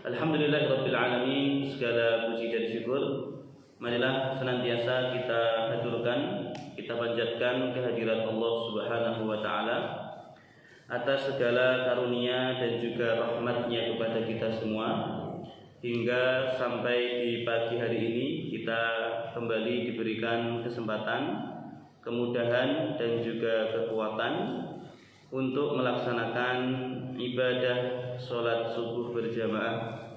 Alhamdulillahirabbil alamin, segala puji dan syukur marilah senantiasa kita haturkan, kita panjatkan kehadirat Allah Subhanahu wa taala atas segala karunia dan juga rahmat-Nya kepada kita semua, hingga sampai di pagi hari ini kita kembali diberikan kesempatan, kemudahan dan juga kekuatan untuk melaksanakan ibadah sholat subuh berjamaah.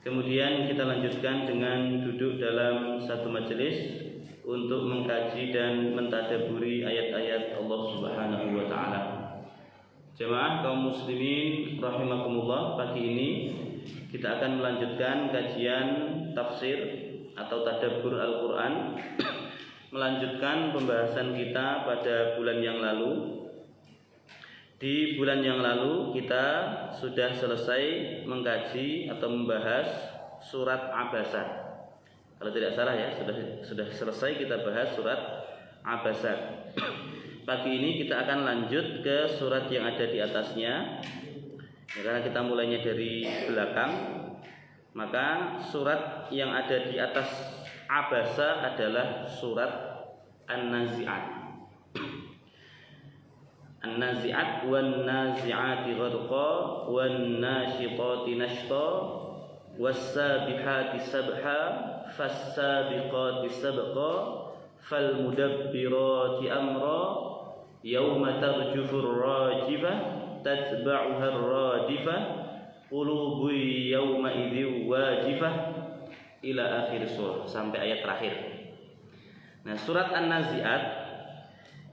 Kemudian kita lanjutkan dengan duduk dalam satu majelis untuk mengkaji dan mentadaburi ayat-ayat Allah Subhanahu wa taala. Jamaah kaum muslimin rahimakumullah, pagi ini kita akan melanjutkan kajian tafsir atau tadabbur Al-Qur'an. Melanjutkan pembahasan kita pada bulan yang lalu. Di bulan yang lalu kita sudah selesai mengkaji atau membahas surat Abasa. Kalau tidak salah ya, sudah selesai kita bahas surat Abasa. Pagi ini kita akan lanjut ke surat yang ada di atasnya. Ya, karena kita mulainya dari belakang, maka surat yang ada di atas Abasa adalah surat An-Nazi'at. An-Nazi'at wan nazi'ati gharqa wan nashitati nashta was-sabihati sabha fas-sabiqati sabqa fal mudabbirati amra yauma tarjufur rajifah tatba'uha ar-radifah qulubu yauma idzin wajifah ila akhir surah, sampai ayat terakhir. Nah, surat An-Nazi'at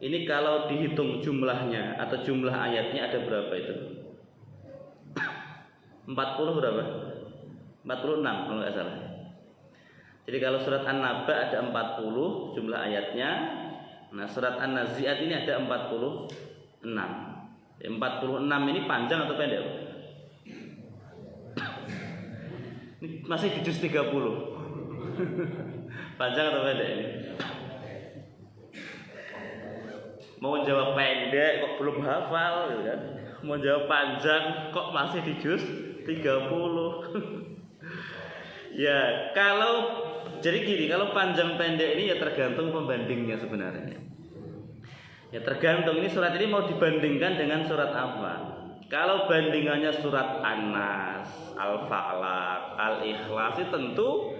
ini kalau dihitung jumlahnya atau jumlah ayatnya ada berapa itu? 40 berapa? 46 kalau nggak salah. Jadi kalau surat An-Naba ada 40 jumlah ayatnya. Nah, surat An-Nazi'at ini ada 46. 46 ini panjang atau pendek? Ini masih di juz 30. Panjang atau pendek ini? Mau jawab pendek kok belum hafal gitu kan. Mau jawab panjang kok masih di juz 30. Ya, jadi gini, kalau panjang pendek ini ya tergantung pembandingnya sebenarnya. Ya tergantung ini surat ini mau dibandingkan dengan surat apa. Kalau bandingannya surat An-Nas, Al-Falaq, Al-Ikhlas, tentu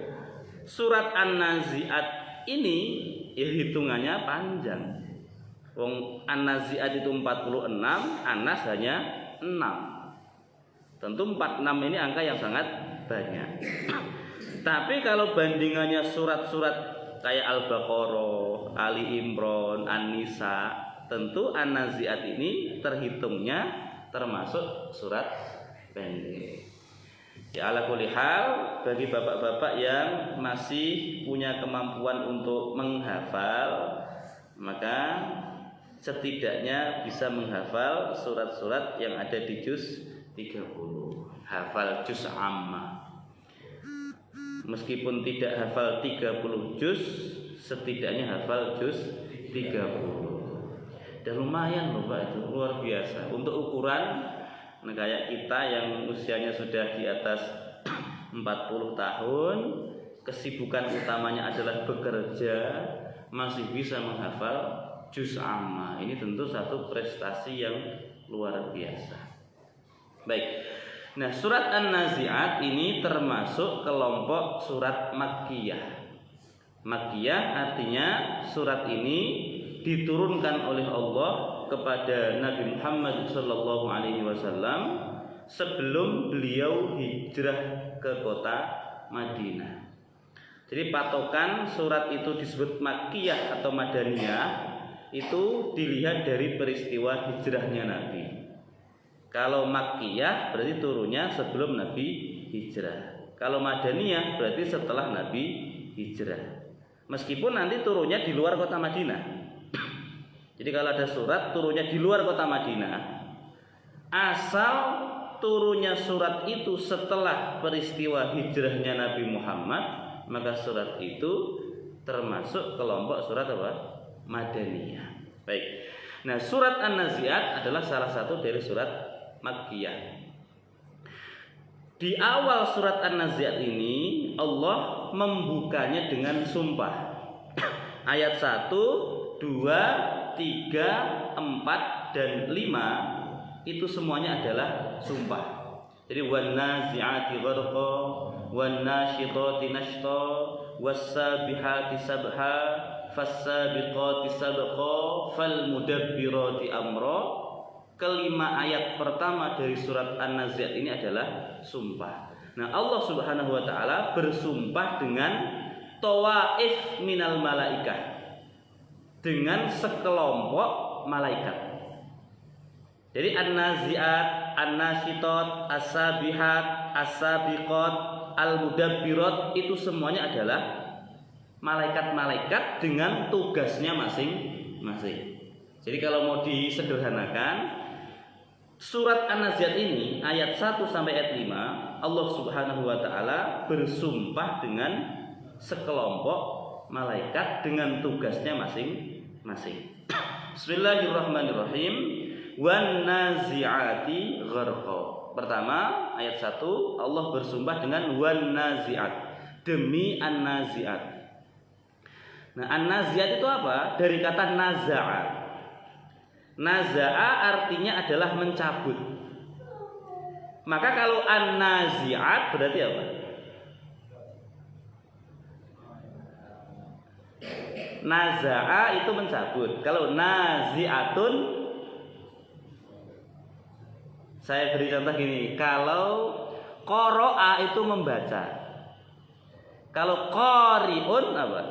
surat An-Nazi'at ini ya hitungannya panjang. Wong An-Nazi'at itu 46, An-Nas hanya 6. Tentu 46 ini angka yang sangat banyak. Tapi kalau bandingannya surat-surat kayak Al-Baqarah, Ali Imran, An-Nisa, tentu An-Nazi'at ini terhitungnya termasuk surat pendek. Ya ala kulli hal, bagi bapak-bapak yang masih punya kemampuan untuk menghafal, maka setidaknya bisa menghafal surat-surat yang ada di juz 30. Hafal juz amma. Meskipun tidak hafal 30 juz, setidaknya hafal juz 30. Dan lumayan loh Pak, itu luar biasa. Untuk ukuran kayak kita yang usianya sudah di atas 40 tahun, kesibukan utamanya adalah bekerja, masih bisa menghafal juz amma. Ini tentu satu prestasi yang luar biasa. Baik. Nah, surat An-Nazi'at ini termasuk kelompok surat Makkiyah. Makkiyah artinya surat ini diturunkan oleh Allah kepada Nabi Muhammad SAW sebelum beliau hijrah ke kota Madinah. Jadi patokan surat itu disebut Makkiyah atau Madaniyah itu dilihat dari peristiwa hijrahnya Nabi. Kalau Makkiyah berarti turunnya sebelum Nabi hijrah. Kalau Madaniyah berarti setelah Nabi hijrah. Meskipun nanti turunnya di luar kota Madinah. Jadi kalau ada surat turunnya di luar kota Madinah, asal turunnya surat itu setelah peristiwa hijrahnya Nabi Muhammad, maka surat itu termasuk kelompok surat apa? Madaniyah. Baik. Nah, surat An-Nazi'at adalah salah satu dari surat Makkiyah. Di awal surat An-Nazi'at ini Allah membukanya dengan sumpah. Ayat 1, 2, 3, 4 dan 5 itu semuanya adalah sumpah. Jadi wan nazi'ati gharqa, wan nasyitati nashta, was-sabihati sabha, fas-sabiqati sabqa, fal mudabbirati amra. Kelima ayat pertama dari surat An-Nazi'at ini adalah sumpah. Nah, Allah Subhanahu wa taala bersumpah dengan tawaif minal malaikah, dengan sekelompok malaikat. Jadi An-Nazi'at, An-Nasyitat, As-Sabihat, As-Sabiqat, Al-Mudabbirat itu semuanya adalah malaikat-malaikat dengan tugasnya masing-masing. Jadi kalau mau disederhanakan, surat An-Nazi'at ini ayat 1 sampai ayat 5 Allah Subhanahu wa taala bersumpah dengan sekelompok malaikat dengan tugasnya masing-masing. Bismillahirrahmanirrahim. Wan nazi'ati gharqa. Pertama, ayat 1 Allah bersumpah dengan wan nazi'at, demi an-nazi'at. Nah, an-nazi'at itu apa? Dari kata naza'a. Naza'a artinya adalah mencabut. Maka kalau an-nazi'at berarti apa? Naza'a itu mencabut. Kalau nazi'atun, saya beri contoh gini. Kalau qara'a itu membaca. Kalau qari'un apa?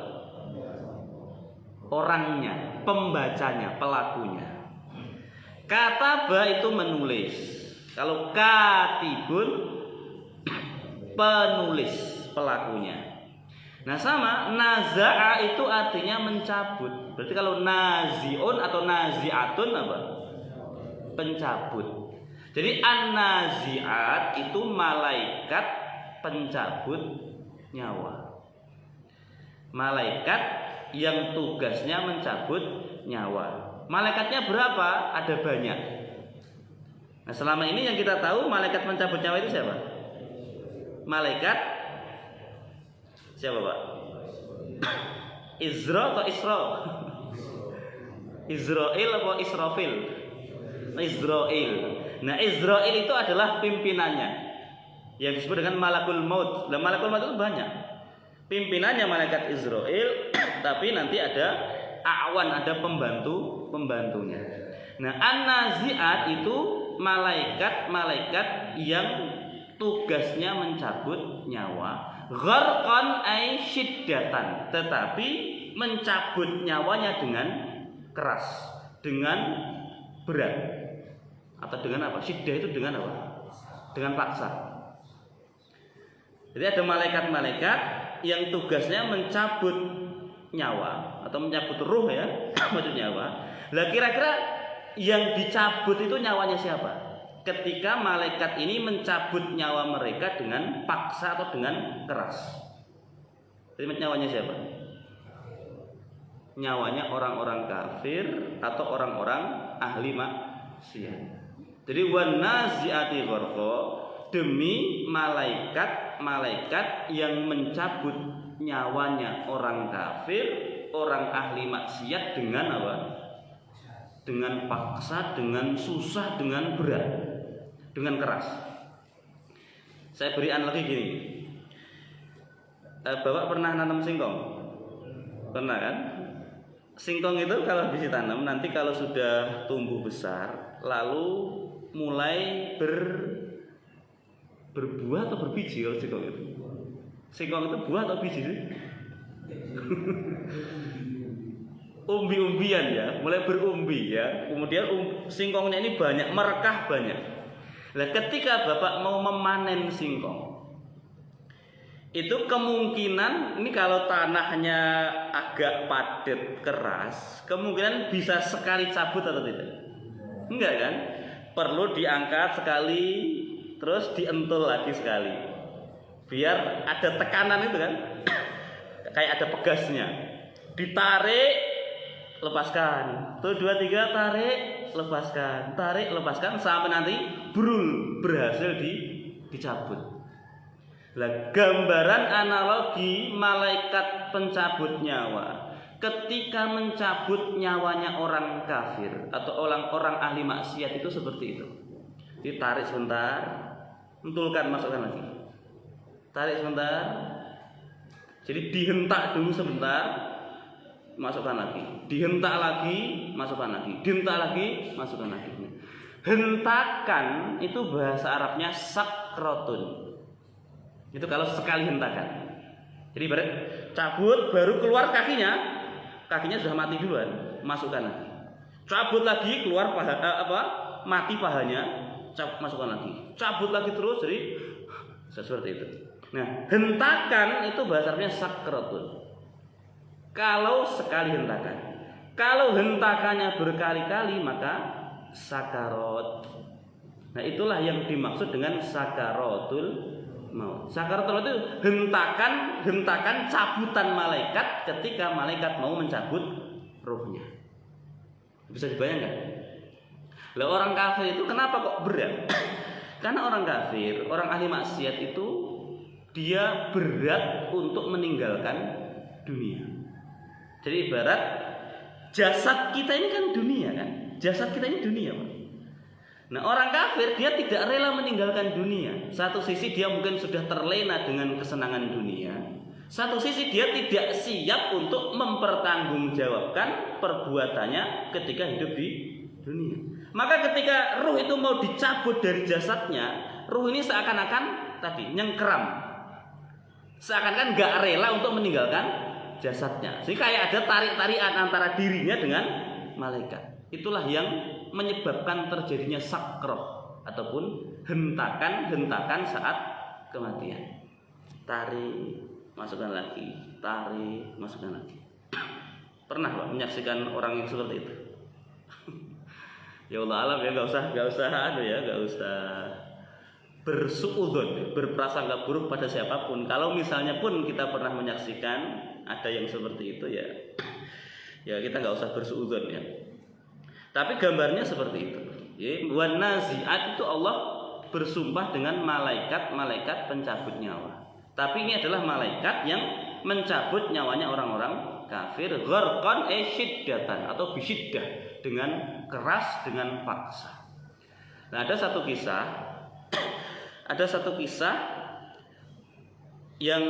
Orangnya, pembacanya, pelakunya. Kataba itu menulis. Kalau katibun, penulis, pelakunya. Nah sama, naza'a itu artinya mencabut. Berarti kalau nazi'un atau nazi'atun apa? Pencabut. Jadi an-nazi'at itu malaikat pencabut nyawa. Malaikat yang tugasnya mencabut nyawa. Malaikatnya berapa? Ada banyak. Nah, selama ini yang kita tahu malaikat pencabut nyawa itu siapa? Malaikat siapa, Pak? Izra atau Isra? Izrail atau Israfil? Izrail. Nah, Izrail itu adalah pimpinannya, yang disebut dengan malakul maut. Dan malakul maut itu banyak. Pimpinannya malaikat Izrail, tapi nanti ada awan, ada pembantunya. Nah, an-nazi'at itu malaikat-malaikat yang tugasnya mencabut nyawa. Gharqan ay syiddatan, tetapi mencabut nyawanya dengan keras, dengan berat. Atau dengan apa? Syiddah itu dengan apa? Dengan paksa. Jadi ada malaikat-malaikat yang tugasnya mencabut nyawa atau mencabut ruh ya, mencabut nyawa. Lah kira-kira yang dicabut itu nyawanya siapa? Ketika malaikat ini mencabut nyawa mereka dengan paksa atau dengan keras. Jadi nyawanya siapa? Nyawanya orang-orang kafir atau orang-orang ahli maksiat. Jadi wan nazi'ati gharqa, demi malaikat-malaikat yang mencabut nyawanya orang kafir, orang ahli maksiat dengan apa? Dengan paksa, dengan susah, dengan berat, dengan keras. Saya beri analogi gini. Bapak pernah nanam singkong? Pernah kan? Singkong itu kalau habis ditanam, nanti kalau sudah tumbuh besar, lalu mulai berbuah atau berbiji kalau singkong itu? Singkong itu buah atau biji sih? Umbi-umbian ya, mulai berumbi ya. Kemudian singkongnya ini banyak, merekah banyak. Nah, ketika Bapak mau memanen singkong, itu kemungkinan ini kalau tanahnya agak padat keras, kemungkinan bisa sekali cabut atau tidak? Enggak kan? Perlu diangkat sekali, terus dientul lagi sekali, biar ada tekanan itu kan, kayak ada pegasnya. Ditarik, lepaskan, tuh 2, 3, tarik, lepaskan, sampai nanti berhasil dicabut. Lah gambaran analogi malaikat pencabut nyawa ketika mencabut nyawanya orang kafir atau orang ahli maksiat itu seperti itu. Ditarik sebentar, mentulkan, masukkan lagi. Tarik sebentar. Jadi dihentak dulu sebentar, masukkan lagi. Dihentak lagi, masukkan lagi. Dihentak lagi, masukkan lagi. Hentakan itu bahasa Arabnya sakrotun. Itu kalau sekali hentakan. Jadi ibarat cabut baru keluar kakinya sudah mati duluan, masukkan lagi. Cabut lagi keluar mati pahanya, masukkan lagi. Cabut lagi terus, jadi seperti itu. Nah, hentakan itu bahasa Arabnya sakrotun. Kalau sekali hentakan. Kalau hentakannya berkali-kali maka sakarot. Nah, itulah yang dimaksud dengan sakaratul maut. Sakaratul maut itu hentakan cabutan malaikat ketika malaikat mau mencabut ruhnya. Bisa dibayangkan? Lah orang kafir itu kenapa kok berat? Karena orang kafir, orang ahli maksiat itu dia berat untuk meninggalkan dunia. Jadi ibarat jasad kita ini kan dunia kan? Jasad kita ini dunia, Pak. Nah, orang kafir dia tidak rela meninggalkan dunia. Satu sisi dia mungkin sudah terlena dengan kesenangan dunia. Satu sisi dia tidak siap untuk mempertanggungjawabkan perbuatannya ketika hidup di dunia. Maka ketika ruh itu mau dicabut dari jasadnya, ruh ini seakan-akan tadi nyengkeram. Seakan-akan gak rela untuk meninggalkan jasadnya. Jadi kayak ada tarik-tarikan antara dirinya dengan malaikat. Itulah yang menyebabkan terjadinya sakroh ataupun hentakan saat kematian. Tarik, masukkan lagi, tarik, masukkan lagi. Pernah Pak menyaksikan orang yang seperti itu? Ya Allah alam ya, nggak usah bersuudzon, berprasangka buruk pada siapapun. Kalau misalnya pun kita pernah menyaksikan ada yang seperti itu ya kita nggak usah bersuudzon ya. Tapi gambarnya seperti itu. Wan nazi'at itu Allah bersumpah dengan malaikat pencabut nyawa. Tapi ini adalah malaikat yang mencabut nyawanya orang-orang kafir, gharqan syiddatan atau bisyiddah, dengan keras, dengan paksa. Nah, ada satu kisah yang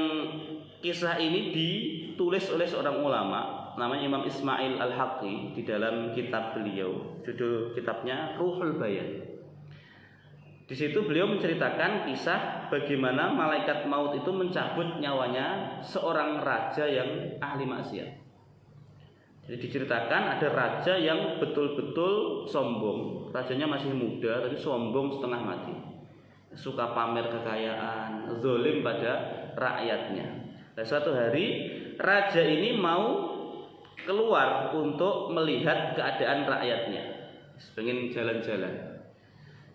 kisah ini ditulis oleh seorang ulama namanya Imam Ismail Al-Haqqi di dalam kitab beliau, judul kitabnya Ruhul Bayan. Di situ beliau menceritakan kisah bagaimana malaikat maut itu mencabut nyawanya seorang raja yang ahli maksiat. Jadi diceritakan ada raja yang betul-betul sombong. Rajanya masih muda tapi sombong setengah mati. Suka pamer kekayaan, zalim pada rakyatnya. Nah, suatu hari raja ini mau keluar untuk melihat keadaan rakyatnya, pengen jalan-jalan.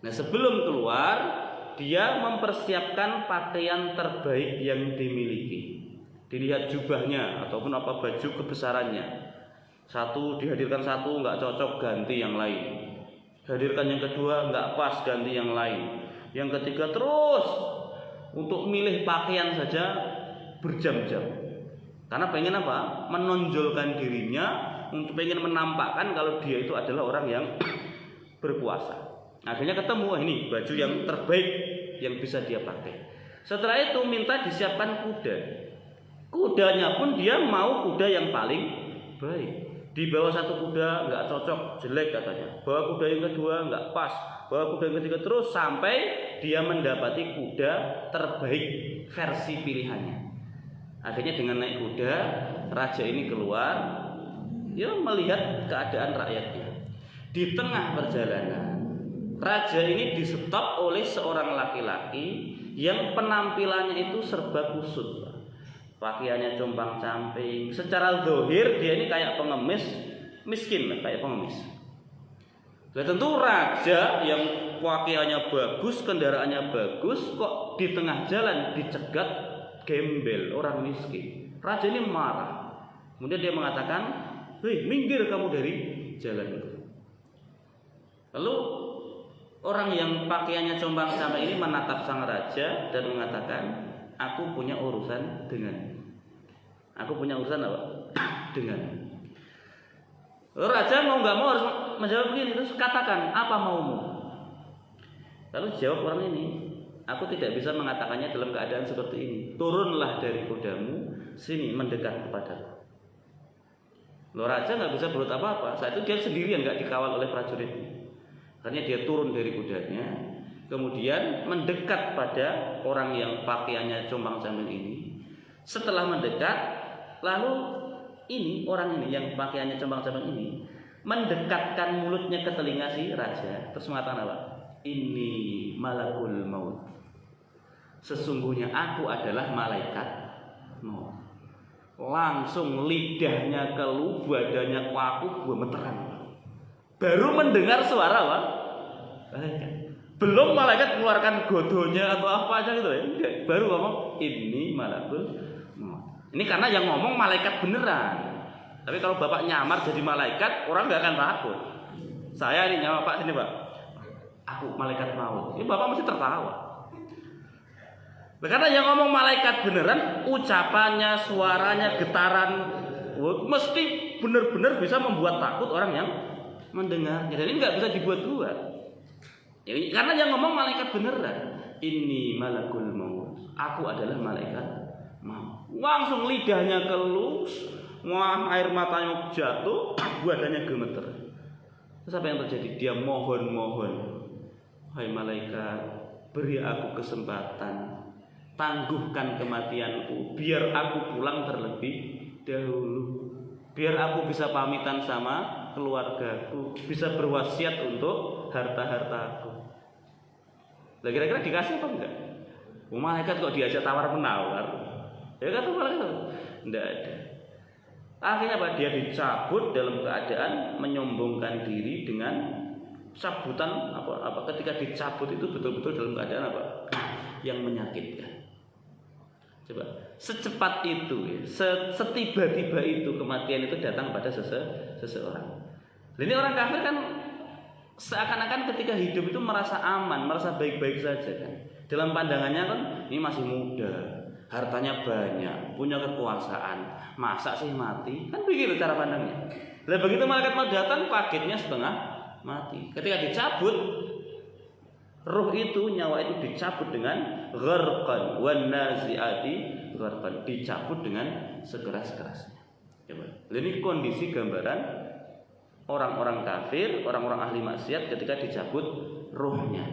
Nah, sebelum keluar dia mempersiapkan pakaian terbaik yang dimiliki. Dilihat jubahnya ataupun apa baju kebesarannya. Dihadirkan satu nggak cocok, ganti yang lain. Hadirkan yang kedua nggak pas, ganti yang lain. Yang ketiga terus untuk milih pakaian saja berjam-jam. Karena pengen apa? Menonjolkan dirinya, untuk pengen menampakkan kalau dia itu adalah orang yang berkuasa. Akhirnya ketemu, ini baju yang terbaik yang bisa dia pakai. Setelah itu minta disiapkan kuda. Kudanya pun dia mau kuda yang paling baik. Dibawa satu kuda nggak cocok, jelek katanya. Bawa kuda yang kedua nggak pas. Bawa kuda yang ketiga terus sampai dia mendapati kuda terbaik versi pilihannya. Akhirnya dengan naik kuda, raja ini keluar, dia melihat keadaan rakyatnya. Di tengah perjalanan, raja ini di-stop oleh seorang laki-laki yang penampilannya itu serba kusut. Pakaiannya compang-camping. Secara zahir dia ini kayak pengemis, miskin, kayak pengemis. Nah, tentu raja yang pakaiannya bagus, kendaraannya bagus, kok di tengah jalan dicegat gembel orang miskin. Raja ini marah. Kemudian dia mengatakan, "Hei, minggir kamu dari jalan itu." Lalu orang yang pakaiannya compang-camping ini menatap sang raja dan mengatakan, aku punya urusan dengan. Aku punya urusan apa? Dengan. Raja mau nggak mau harus menjawab begini, terus katakan apa maumu. Lalu jawab orang ini, aku tidak bisa mengatakannya dalam keadaan seperti ini. Turunlah dari kudamu, sini mendekat kepadaku. Loh, raja nggak bisa berbuat apa-apa. Saat itu dia sendirian, nggak dikawal oleh prajuritnya. Akhirnya dia turun dari kudanya, kemudian mendekat pada orang yang pakaiannya compang-camping ini. Setelah mendekat, lalu ini orang ini yang pakaiannya compang-camping ini mendekatkan mulutnya ke telinga si raja, terus mengatakan apa? Ini malakul maut. Sesungguhnya aku adalah malaikat maut. Langsung lidahnya keluar, badannya kaku, gemeteran. Baru mendengar suara apa? Malaikat. Belum malaikat mengeluarkan godonya atau apa aja gitu ya. Baru ngomong ini malakul maut. Ini karena yang ngomong malaikat beneran. Tapi kalau bapak nyamar jadi malaikat, orang nggak akan takut. Saya ini nyamar, Pak, sini Pak. Aku malaikat maut. Ini bapak mesti tertawa. Karena yang ngomong malaikat beneran, ucapannya, suaranya, getaran, mesti benar-benar bisa membuat takut orang yang mendengarnya. Dan ini nggak bisa dibuat-buat. Karena yang ngomong malaikat beneran. Ini malakul maut. Aku adalah malaikat maut. Langsung lidahnya kelus, air matanya jatuh, badannya gemeter. Terus apa yang terjadi? Dia mohon-mohon, hai malaikat, beri aku kesempatan. Tangguhkan kematianku, biar aku pulang terlebih dahulu, biar aku bisa pamitan sama keluargaku, bisa berwasiat untuk harta-hartaku. Lah kira-kira dikasih apa enggak? Malaikat kok diajak tawar menawar? Ya kan malaikat enggak ada. Akhirnya apa? Dia dicabut dalam keadaan menyombongkan diri dengan cabutan apa ketika dicabut itu betul-betul dalam keadaan apa? Yang menyakitkan. Coba, secepat itu ya, setiba-tiba itu kematian itu datang pada seseorang. Ini orang kafir kan seakan-akan ketika hidup itu merasa aman, merasa baik-baik saja kan. Dalam pandangannya kan ini masih muda, hartanya banyak, punya kekuasaan, masa sih mati? Kan begitu cara pandangnya. Lah begitu malaikat mau datang, kagetnya setengah mati. Ketika dicabut ruh itu, nyawa itu dicabut dengan gharqan wan naziati gharqan, dicabut dengan sekeras-kerasnya. Coba. Ini kondisi gambaran orang-orang kafir, orang-orang ahli maksiat ketika dicabut ruhnya.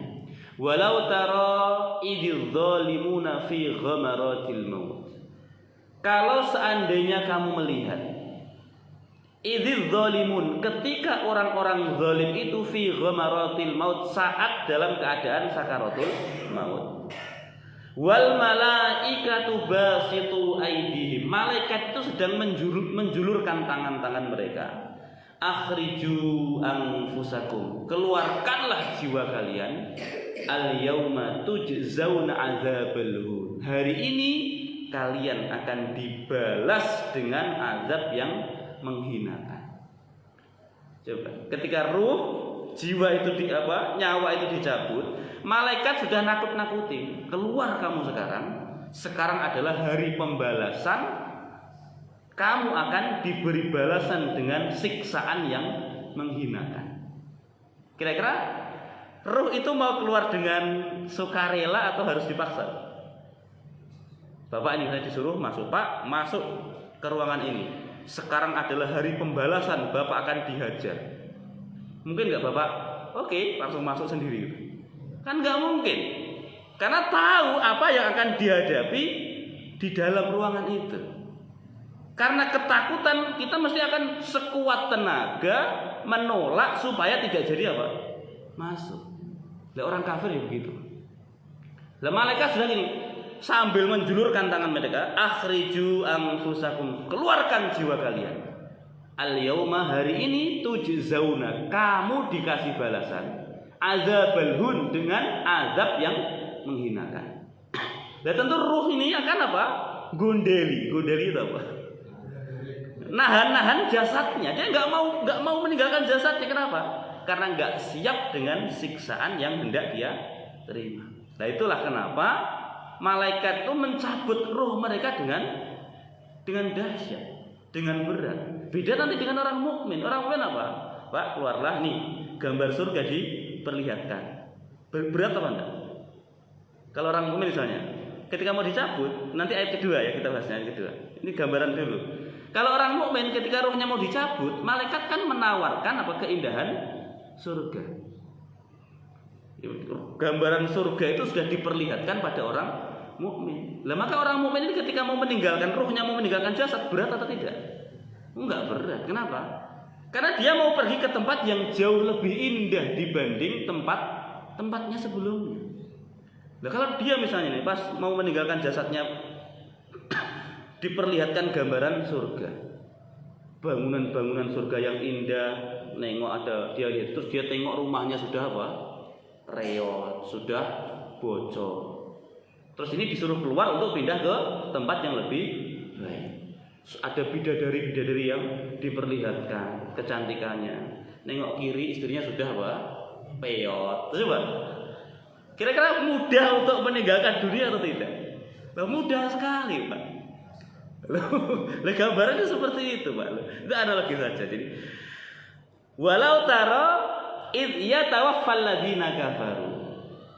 Walau tara idz zalimuna fi ghamaratil maut. Kalau seandainya kamu melihat idz zalimun, ketika orang-orang zalim itu fi ghamaratil maut, saat dalam keadaan sakaratul maut. Wal malaikatu basitu aydihim, malaikat itu sedang menjulurkan tangan-tangan mereka. Akhriju anfusakum, keluarkanlah jiwa kalian. Al yauma tujzauna adzabal hun, hari ini kalian akan dibalas dengan azab yang menghinakan. Coba, ketika ruh, jiwa itu nyawa itu dicabut, malaikat sudah nakut-nakutin, keluar kamu sekarang adalah hari pembalasan, kamu akan diberi balasan dengan siksaan yang menghinakan. Kira-kira ruh itu mau keluar dengan sukarela atau harus dipaksa? Bapak ini saya disuruh masuk, Pak, masuk ke ruangan ini. Sekarang adalah hari pembalasan, Bapak akan dihajar. Mungkin nggak Bapak? Oke, langsung masuk sendiri. Kan nggak mungkin. Karena tahu apa yang akan dihadapi di dalam ruangan itu. Karena ketakutan, kita mesti akan sekuat tenaga menolak supaya tidak jadi apa? Masuk. Lah orang kafir ya begitu. Lah malaikat sudah gini, sambil menjulurkan tangan mereka, akhriju anfusakum, keluarkan jiwa kalian. Al yauma, hari ini tujzauna, kamu dikasih balasan adzabal hun, dengan azab yang menghinakan. Dan tentu ruh ini akan apa? Gondeli itu apa? Nahan jasadnya. Dia nggak mau meninggalkan jasadnya. Kenapa? Karena nggak siap dengan siksaan yang hendak dia terima. Nah itulah kenapa malaikat itu mencabut roh mereka dengan dahsyat, dengan berat. Beda nanti dengan orang mukmin. Orang mukmin apa? Pak, keluarlah nih gambar surga diperlihatkan. Berat apa enggak? Kalau orang mukmin misalnya, ketika mau dicabut, nanti ayat kedua ya kita bahasnya ayat kedua. Ini gambaran dulu. Kalau orang mukmin ketika rohnya mau dicabut, malaikat kan menawarkan apa keindahan surga. Gambaran surga itu sudah diperlihatkan pada orang mukmin. Lah maka orang mukmin ini ketika mau meninggalkan rohnya, mau meninggalkan jasad, berat atau tidak? Enggak berat. Kenapa? Karena dia mau pergi ke tempat yang jauh lebih indah dibanding tempatnya sebelumnya. Nah kalau dia misalnya nih pas mau meninggalkan jasadnya diperlihatkan gambaran surga, bangunan-bangunan surga yang indah, nengok ada dia lihat, terus dia tengok rumahnya sudah apa? Reot, sudah bocor. Terus ini disuruh keluar untuk pindah ke tempat yang lebih baik. Ada bidadari-bidadari yang diperlihatkan kecantikannya. Nengok kiri istrinya sudah apa? Peot. Coba. Kira-kira mudah untuk meninggalkan dunia atau tidak? Nah, mudah sekali, Pak. Loh, gambarannya seperti itu, Pak. Itu analogi saja. Jadi, walau tara id yatawaffal ladzina kafaru.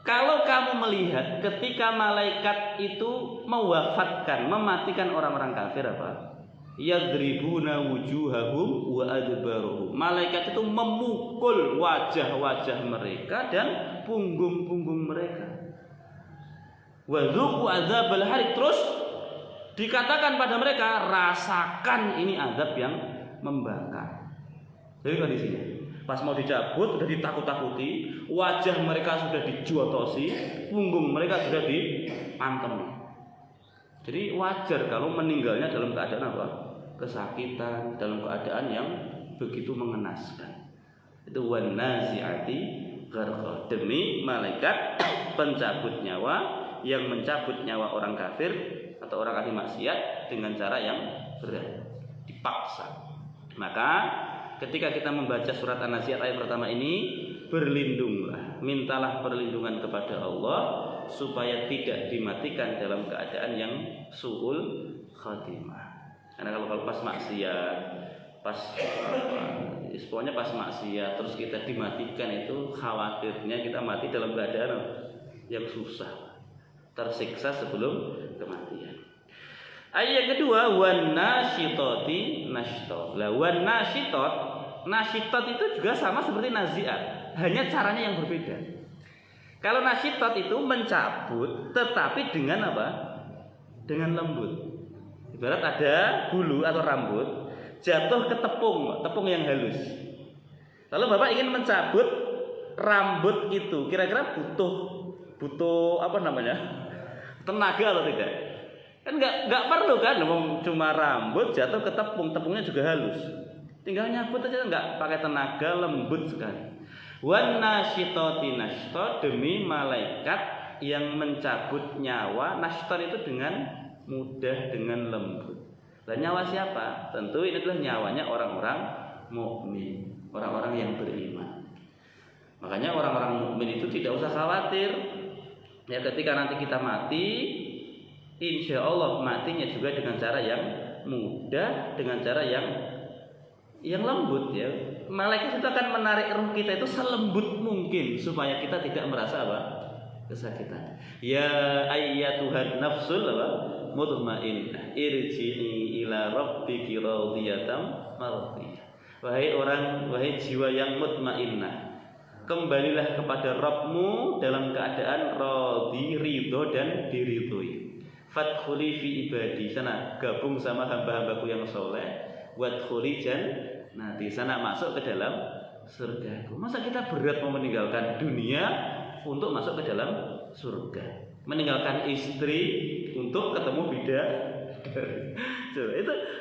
Kalau kamu melihat ketika malaikat itu mewafatkan, mematikan orang-orang kafir apa? Yadribuna wujuhahum wa adbaruhum. Malaikat itu memukul wajah-wajah mereka dan punggung-punggung mereka. Wa dzuqu adzabal harik. Terus dikatakan pada mereka, rasakan ini azab yang membakar. Jadi kondisinya pas mau dicabut sudah ditakut-takuti, wajah mereka sudah dijotosi, punggung mereka sudah dipantemi. Jadi wajar kalau meninggalnya dalam keadaan apa? Kesakitan, dalam keadaan yang begitu mengenaskan. Itu wan nazi'ati gharqa, demi malaikat pencabut nyawa yang mencabut nyawa orang kafir atau orang ahli maksiat dengan cara yang berat, dipaksa. Maka ketika kita membaca surat An-Nazi'at ayat pertama ini, berlindunglah, mintalah perlindungan kepada Allah supaya tidak dimatikan dalam keadaan yang su'ul khatimah. Karena kalau pas maksiat, pokoknya pas maksiat terus kita dimatikan, itu khawatirnya kita mati dalam keadaan yang susah, tersiksa sebelum kematian. Ayat yang kedua, wan nasyitati nashta. Lah wan nasyitat itu juga sama seperti nazi'at, hanya caranya yang berbeda. Kalau nasyitat itu mencabut tetapi dengan apa? Dengan lembut. Ibarat ada bulu atau rambut jatuh ke tepung yang halus. Lalu Bapak ingin mencabut rambut itu, kira-kira butuh apa namanya? Tenaga atau tidak? Kan enggak perlu kan, cuma rambut jatuh ke tepungnya juga halus. Tinggal nyabut aja, enggak pakai tenaga, lembut sekali. Wan nasyitati nashta, demi malaikat yang mencabut nyawa. Nashta itu dengan mudah, dengan lembut. Dan nyawa siapa? Tentu ini adalah nyawanya orang-orang mukmin, orang-orang yang beriman. Makanya orang-orang mukmin itu tidak usah khawatir. Ya, ketika nanti kita mati, insya Allah matinya juga dengan cara yang mudah, dengan cara yang lembut ya. Malaikat itu akan menarik roh kita itu selembut mungkin supaya kita tidak merasa apa? Kesakitan. Ya ayyatuhan nafsul apa? Mutmainnah, irji'i ila rabbiki radiyatan mardiyah. Wahai jiwa yang mutmainnah, kembalilah kepada Rabbmu dalam keadaan radhi, ridho dan diridhoi. Fadkhuli fi ibadi, sana gabung sama hamba-hambaku yang soleh. Wadkhuli jannati, sana masuk ke dalam surgaku. Masa kita berat mau meninggalkan dunia untuk masuk ke dalam surga, meninggalkan istri untuk ketemu bidadari.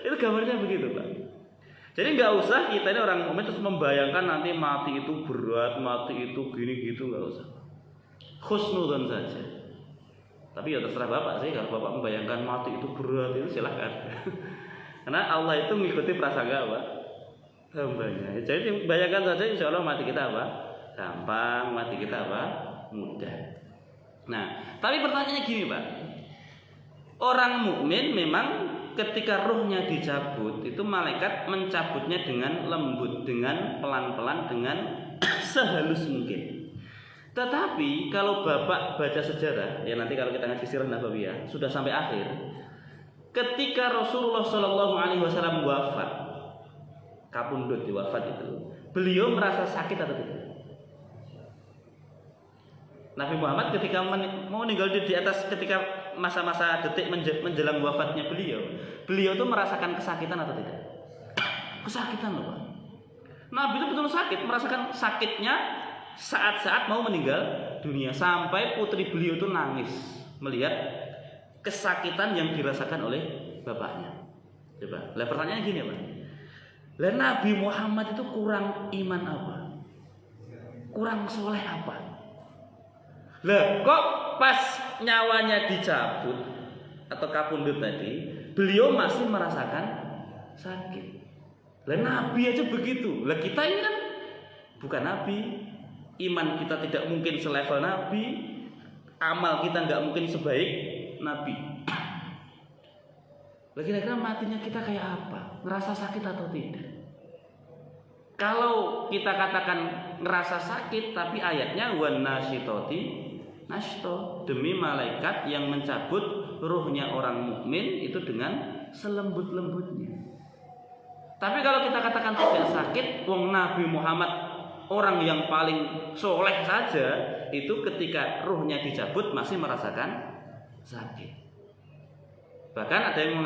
Itu gambarnya begitu, Pak. Jadi nggak usah kita ini orang mukmin terus membayangkan nanti mati itu berat, mati itu gini gitu, nggak usah. Husnudzon saja. Tapi ya terserah Bapak sih, kalau Bapak membayangkan mati itu berat itu silahkan. Karena Allah itu mengikuti prasangka apa? Hambanya. Jadi bayangkan saja, insya Allah mati kita apa? Gampang, mati kita apa? Mudah. Nah, tapi pertanyaannya gini, Pak. Orang mukmin memang ketika ruhnya dicabut itu malaikat mencabutnya dengan lembut, dengan pelan-pelan, dengan sehalus mungkin. Tetapi kalau Bapak baca sejarah, ya nanti kalau kita ngaji sirah nabawiyah sudah sampai akhir, ketika Rasulullah Shallallahu Alaihi Wasallam wafat, kapundhut wafat itu, beliau merasa sakit atau tidak? Nabi Muhammad ketika mau meninggal di atas, ketika masa-masa detik menjelang wafatnya beliau itu merasakan kesakitan atau tidak? Kesakitan loh Pak. Nabi itu betul sakit, merasakan sakitnya saat-saat mau meninggal dunia, sampai putri beliau itu nangis melihat kesakitan yang dirasakan oleh bapaknya. Coba, lah pertanyaannya gini Pak. Lah Nabi Muhammad itu kurang iman apa? Kurang soleh apa? Lah kok pas nyawanya dicabut atau kapundhut tadi, beliau masih merasakan sakit. Lah Nabi aja begitu. Lah kita ini kan bukan Nabi, iman kita tidak mungkin selevel Nabi, amal kita nggak mungkin sebaik Nabi. Lah kira-kira matinya kita kayak apa? Ngerasa sakit atau tidak? Kalau kita katakan ngerasa sakit, tapi ayatnya wan nasyitoti nashto, demi malaikat yang mencabut ruhnya orang mukmin itu dengan selembut-lembutnya. Tapi kalau kita katakan tidak sakit, wong Nabi Muhammad orang yang paling soleh saja itu ketika ruhnya dicabut masih merasakan sakit. Bahkan ada yang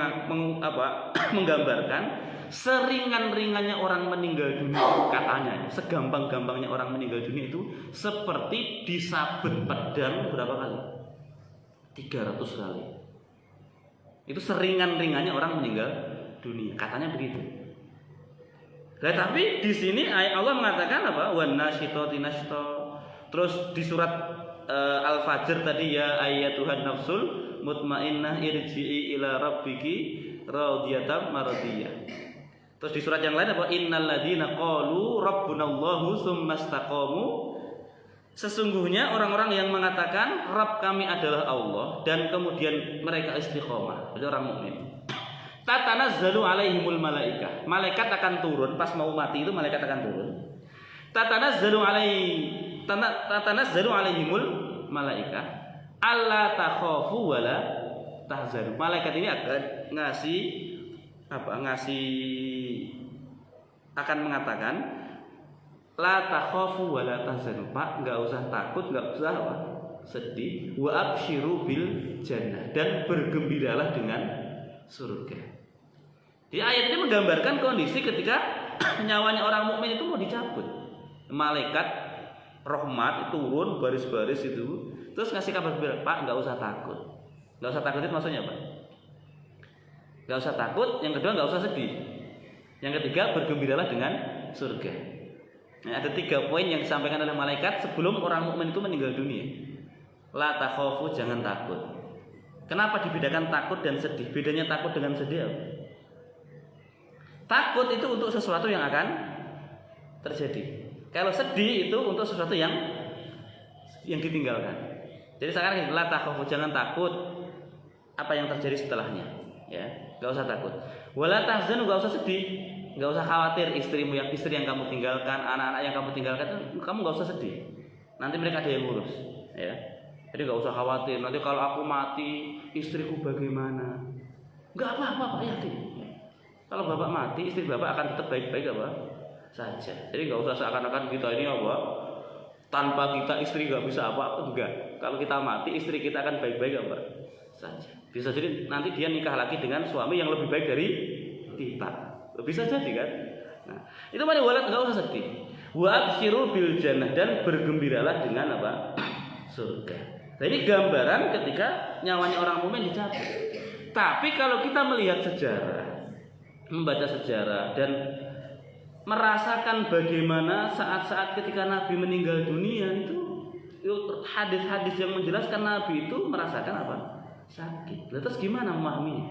menggambarkan seringan-ringannya orang meninggal dunia, katanya segampang-gampangnya orang meninggal dunia itu seperti disabet pedang berapa kali? 300 kali. Itu seringan-ringannya orang meninggal dunia, katanya begitu. Nah, tapi di sini Allah mengatakan apa? Wan nasyitoti nashto. Terus di surat Al-Fajr tadi, ya ayyatuhan nafsul mutmainnah irji'i ila rabbiki radiyatan maradiyah. Terus di surat yang lain apa? Innal ladzina qalu rabbunallahu tsumastaqamu. Sesungguhnya orang-orang yang mengatakan Rabb kami adalah Allah dan kemudian mereka istiqomah, itu orang mukmin. Tatanazzalu alaihimul malaikah. Malaikat akan turun pas mau mati, itu malaikat akan turun. Tatanazzalu alaihimul malaikah alla takhafu wala tahzanu. Malaikat ini akan akan mengatakan la takhafu wa la tahzanu. Pak, enggak usah takut, enggak usah sedih. Wa absyiru bil jannah, dan bergembiralah dengan surga. Di ayat ini menggambarkan kondisi ketika nyawanya orang mukmin itu mau dicabut. Malaikat rahmat itu turun baris-baris itu, terus ngasih kabar, Pak, enggak usah takut. Enggak usah takut itu maksudnya apa? Gak usah takut, yang kedua gak usah sedih, yang ketiga bergembiralah dengan surga. Nah, ada 3 poin yang disampaikan oleh malaikat sebelum orang mukmin itu meninggal dunia. La takhafu, jangan takut. Kenapa dibedakan takut dan sedih? Bedanya takut dengan sedih apa? Takut itu untuk sesuatu yang akan terjadi. Kalau sedih itu untuk sesuatu yang ditinggalkan. Jadi sekarang la takhafu, jangan takut apa yang terjadi setelahnya. Ya, gak usah takut. Wala tahzanu, gak usah sedih, gak usah khawatir istri yang kamu tinggalkan, anak-anak yang kamu tinggalkan, kamu gak usah sedih. Nanti mereka ada yang ngurus, ya. Jadi gak usah khawatir. Nanti kalau aku mati, istriku bagaimana? Gak apa-apa, Pak, yakin. Kalau bapak mati, istri bapak akan tetap baik-baik apa saja. Jadi gak usah seakan-akan kita ini apa, tanpa kita istri gak bisa apa, enggak. Kalau kita mati, istri kita akan baik-baik apa saja. Bisa jadi nanti dia nikah lagi dengan suami yang lebih baik dari kita. Bisa jadi kan? Nah, itu mana walat, enggak usah sedih. Wa absyiru bil jannah, dan bergembiralah dengan apa? Surga. Nah, ini gambaran ketika nyawanya orang mukmin dicabut. Tapi kalau kita melihat sejarah, membaca sejarah dan merasakan bagaimana saat-saat ketika Nabi meninggal dunia itu hadis-hadis yang menjelaskan Nabi itu merasakan apa? Sakit. Terus gimana memahaminya?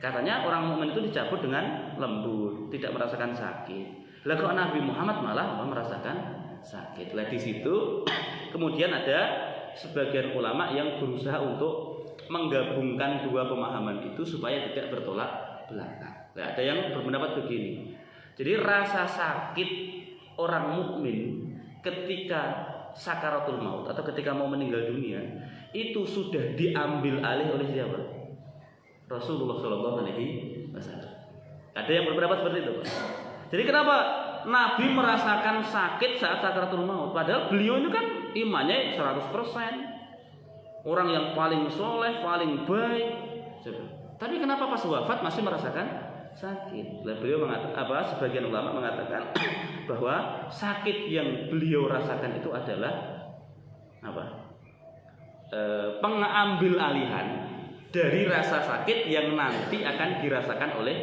Katanya orang mukmin itu dicabut dengan lembut, tidak merasakan sakit. Lah kok Nabi Muhammad malah merasakan sakit. Lah di situ kemudian ada sebagian ulama yang berusaha untuk menggabungkan dua pemahaman itu supaya tidak bertolak belakang. Nah, ada yang berpendapat begini. Jadi rasa sakit orang mukmin ketika sakaratul maut atau ketika mau meninggal dunia itu sudah diambil alih oleh siapa? Rasulullah Shallallahu Alaihi Wasallam. Ada yang berpendapat seperti itu, Pak. Jadi kenapa Nabi merasakan sakit saat sakaratul maut? Padahal beliau itu kan imannya 100%, orang yang paling soleh, paling baik. Tapi kenapa pas wafat masih merasakan sakit? Nah, beliau mengatakan, sebagian ulama mengatakan bahwa sakit yang beliau rasakan itu adalah pengambil alihan dari rasa sakit yang nanti akan dirasakan oleh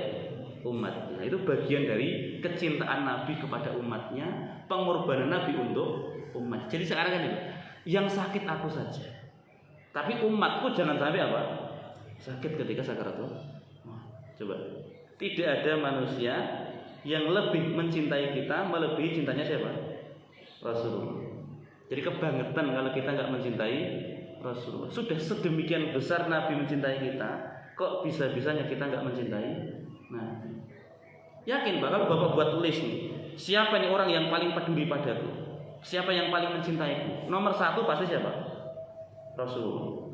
umatnya. Itu bagian dari kecintaan Nabi kepada umatnya, pengorbanan Nabi untuk umat. Jadi sekarang kan yang sakit aku saja, tapi umatku jangan sampai sakit ketika sakaratul. Coba, tidak ada manusia yang lebih mencintai kita melebihi cintanya siapa? Rasulullah. Jadi kebangetan kalau kita nggak mencintai Rasulullah. Sudah sedemikian besar Nabi mencintai kita, kok bisa-bisanya kita nggak mencintai Nabi? Yakin bakal Bapak buat tulis nih, siapa nih orang yang paling peduli padaku? Siapa yang paling mencintaiku? Nomor 1 pasti siapa? Rasulullah.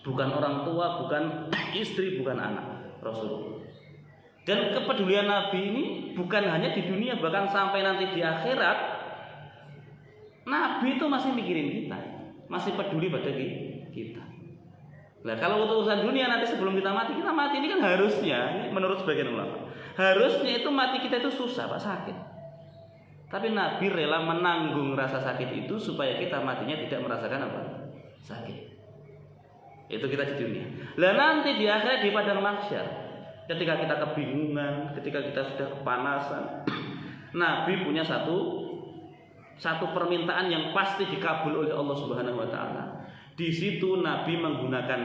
Bukan orang tua, bukan istri, bukan anak. Rasulullah. Dan kepedulian Nabi ini bukan hanya di dunia, bahkan sampai nanti di akhirat, Nabi itu masih mikirin kita, masih peduli pada kita. Nah, kalau untuk urusan dunia nanti sebelum kita mati ini kan harusnya, ini menurut sebagian ulama, harusnya itu mati kita itu susah, Pak, sakit. Tapi Nabi rela menanggung rasa sakit itu supaya kita matinya tidak merasakan sakit. Itu kita di dunia. Lah nanti di akhirat di padang mahsyar, ketika kita kebingungan, ketika kita sudah kepanasan, Nabi punya satu permintaan yang pasti dikabul oleh Allah Subhanahu wa taala. Di situ Nabi menggunakan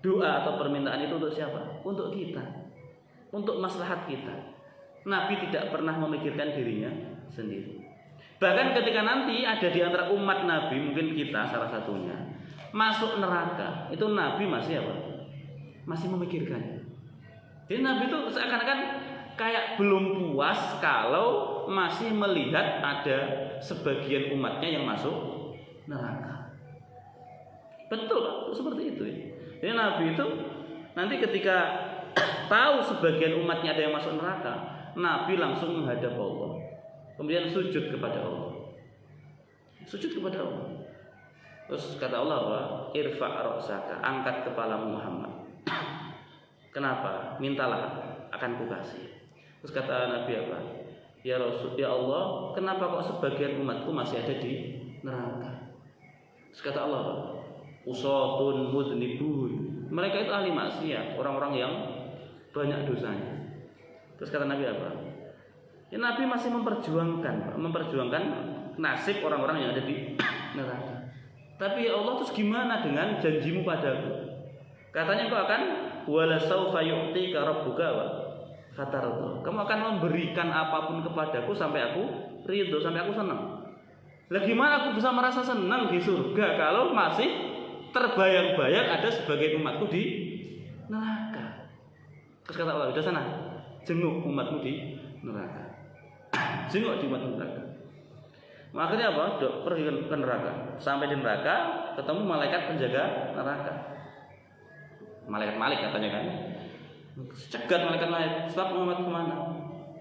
doa atau permintaan itu untuk siapa? Untuk kita. Untuk maslahat kita. Nabi tidak pernah memikirkan dirinya sendiri. Bahkan ketika nanti ada di antara umat Nabi, mungkin kita salah satunya, masuk neraka, itu Nabi masih masih memikirkannya. Jadi Nabi itu seakan-akan kayak belum puas kalau masih melihat ada sebagian umatnya yang masuk neraka. Betul, Pak, seperti itu. Jadi Nabi itu nanti ketika tahu sebagian umatnya ada yang masuk neraka, Nabi langsung menghadap Allah, kemudian sujud kepada Allah. Sujud kepada Allah. Terus kata Allah, irfa' ra'saka, angkat kepalamu Muhammad. Kenapa? Mintalah, akan kukasih. Terus kata Nabi Ya Rasul, ya Allah, kenapa kok sebagian umatku masih ada di neraka? Terus kata Allah, usatun mudnibun, mereka itu ahli maksiat, orang-orang yang banyak dosanya. Terus kata Nabi Ya Nabi masih memperjuangkan nasib orang-orang yang ada di neraka. Tapi ya Allah, terus gimana dengan janjimu padaku? Katanya kau akan wala saufa yu'tika rabbuka wa fatarda. Kamu akan memberikan apapun kepadaku sampai aku ridho, sampai aku senang. Lah gimana aku bisa merasa senang di surga kalau masih terbayang-bayang ada sebagian umatku di neraka? Terus kata Allah, udah sana, jenguk umatmu di neraka. Jenguk di umatmu neraka. Akhirnya pergi ke neraka. Sampai di neraka ketemu malaikat penjaga neraka. Malaikat katanya kan. Cegat malaikat. Sebab Muhammad kemana?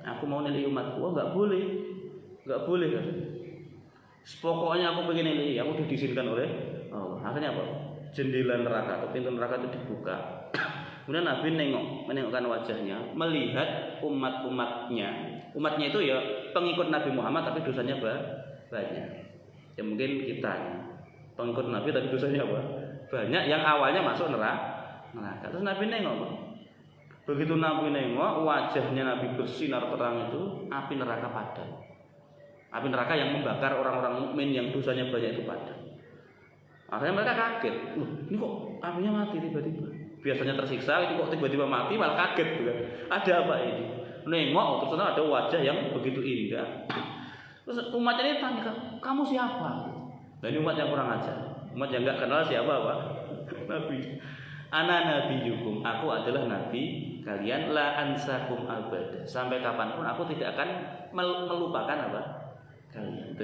Aku mau nilai umatku. Oh, nggak boleh kan. Pokoknya aku pengen nilai. Aku udah diizinkan oleh Allah. Akhirnya jendela neraka atau pintu neraka itu dibuka. Kemudian Nabi menengokkan wajahnya, melihat umatnya itu ya pengikut Nabi Muhammad tapi dosanya banyak. Ya mungkin kita pengikut Nabi tapi dosanya banyak, yang awalnya masuk neraka. Terus Nabi nengok. Begitu Nabi nengok, wajahnya Nabi bersinar terang itu, api neraka padam. Api neraka yang membakar orang-orang mukmin yang dosanya banyak itu padam. Akhirnya mereka kaget. Ini kok apinya mati tiba-tiba? Biasanya tersiksa, ini kok tiba-tiba mati, malah kaget juga. Ada apa ini? Nengok, terus ada wajah yang begitu indah. Terus umatnya ini tanya, kamu siapa? Nah ini umat yang kurang ajar, umat yang nggak kenal siapa Nabi. Ana nabiyukum, aku adalah nabi kalian, la ansakum abada. Sampai kapanpun aku tidak akan melupakan apa? Kalian.